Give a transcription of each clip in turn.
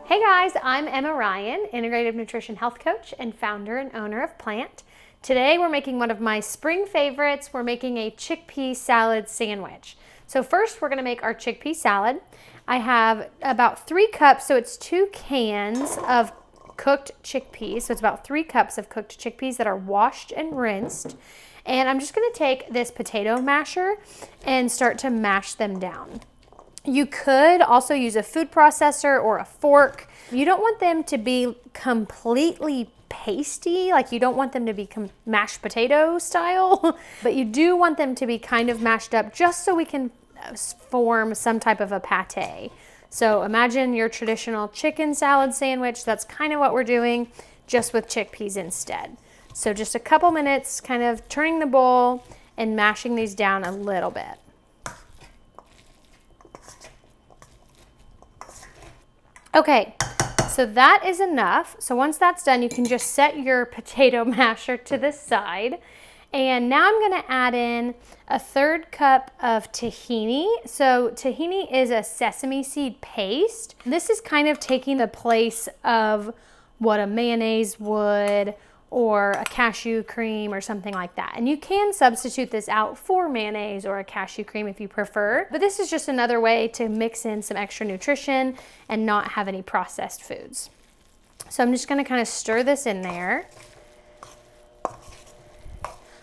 Hey guys, I'm Emma Ryan, Integrative Nutrition Health Coach and founder and owner of Plant. Today we're making one of my spring favorites. We're making a chickpea salad sandwich. So first we're going to make our chickpea salad. I have about 3 cups, so it's 2 cans of cooked chickpeas. So it's about 3 cups of cooked chickpeas that are washed and rinsed. And I'm just going to take this potato masher and start to mash them down. You could also use a food processor or a fork. You don't want them to be completely pasty, like you don't want them to be mashed potato style, but you do want them to be kind of mashed up just so we can form some type of a pate. So imagine your traditional chicken salad sandwich. That's kind of what we're doing, just with chickpeas instead. So just a couple minutes kind of turning the bowl and mashing these down a little bit. Okay, so that is enough. So once that's done, you can just set your potato masher to the side. And now I'm gonna add in a 1/3 cup of tahini. So tahini is a sesame seed paste. This is kind of taking the place of what a mayonnaise would, or a cashew cream or something like that. And you can substitute this out for mayonnaise or a cashew cream if you prefer, but this is just another way to mix in some extra nutrition and not have any processed foods. So I'm just gonna kind of stir this in there.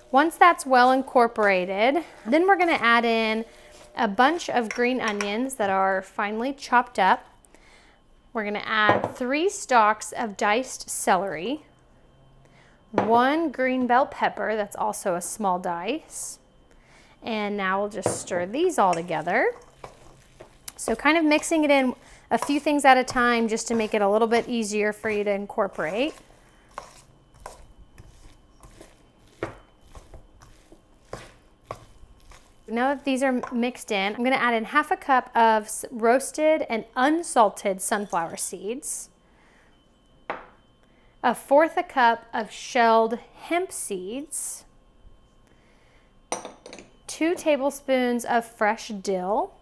Once that's well incorporated, then we're gonna add in a bunch of green onions that are finely chopped up. We're gonna add 3 stalks of diced celery, 1 green bell pepper, that's also a small dice. And now we'll just stir these all together. So kind of mixing it in a few things at a time just to make it a little bit easier for you to incorporate. Now that these are mixed in, I'm gonna add in 1/2 cup of roasted and unsalted sunflower seeds, 1/4 cup of shelled hemp seeds, 2 tablespoons of fresh dill,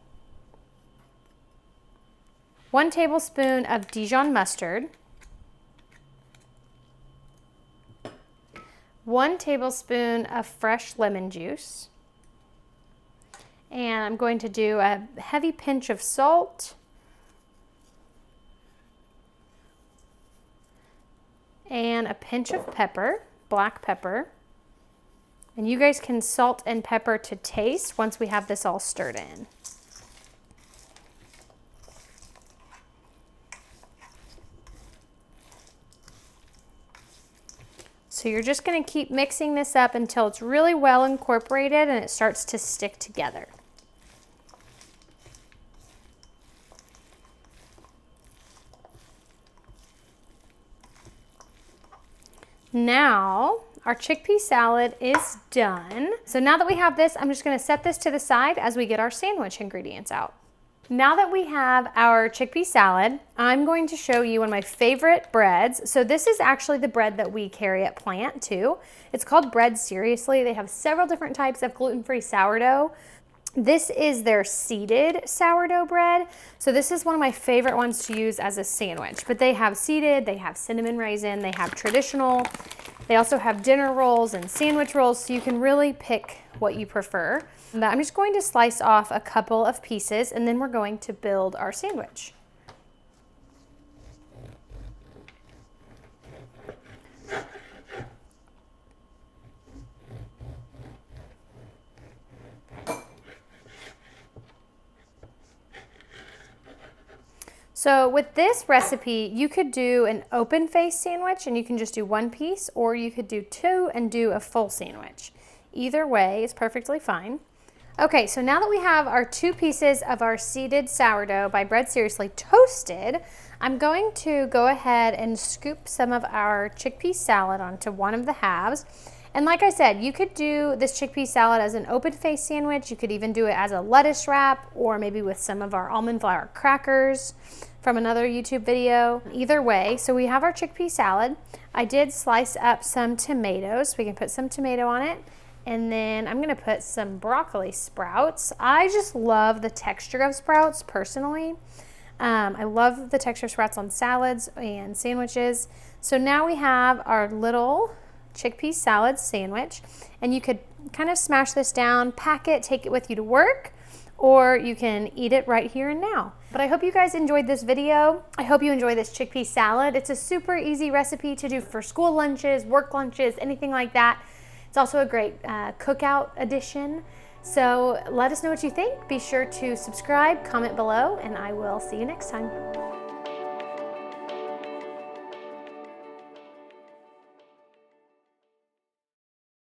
1 tablespoon of Dijon mustard, 1 tablespoon of fresh lemon juice, and I'm going to do a heavy pinch of salt, and a pinch of pepper, black pepper. And you guys can salt and pepper to taste once we have this all stirred in. So you're just gonna keep mixing this up until it's really well incorporated and it starts to stick together. Now, our chickpea salad is done. So now that we have this, I'm just gonna set this to the side as we get our sandwich ingredients out. Now that we have our chickpea salad, I'm going to show you one of my favorite breads. So this is actually the bread that we carry at Plant too. It's called Bread Srsly. They have several different types of gluten-free sourdough. This is their seeded sourdough bread. So this is one of my favorite ones to use as a sandwich, but they have seeded, they have cinnamon raisin, they have traditional. They also have dinner rolls and sandwich rolls, so you can really pick what you prefer. But I'm just going to slice off a couple of pieces and then we're going to build our sandwich. So with this recipe, you could do an open face sandwich and you can just do 1 piece, or you could do 2 and do a full sandwich. Either way is perfectly fine. Okay, so now that we have our 2 pieces of our seeded sourdough by Bread Srsly toasted, I'm going to go ahead and scoop some of our chickpea salad onto one of the halves. And like I said, you could do this chickpea salad as an open face sandwich. You could even do it as a lettuce wrap, or maybe with some of our almond flour crackers from another YouTube video. Either way, so we have our chickpea salad. I did slice up some tomatoes. We can put some tomato on it. And then I'm gonna put some broccoli sprouts. I just love the texture of sprouts personally. I love the texture sprouts on salads and sandwiches. So now we have our little chickpea salad sandwich, and you could kind of smash this down, pack it, take it with you to work, or you can eat it right here and now. But I hope you guys enjoyed this video. I hope you enjoy this chickpea salad. It's a super easy recipe to do for school lunches, work lunches, anything like that. It's also a great cookout addition. So let us know what you think. Be sure to subscribe, comment below, and I will see you next time.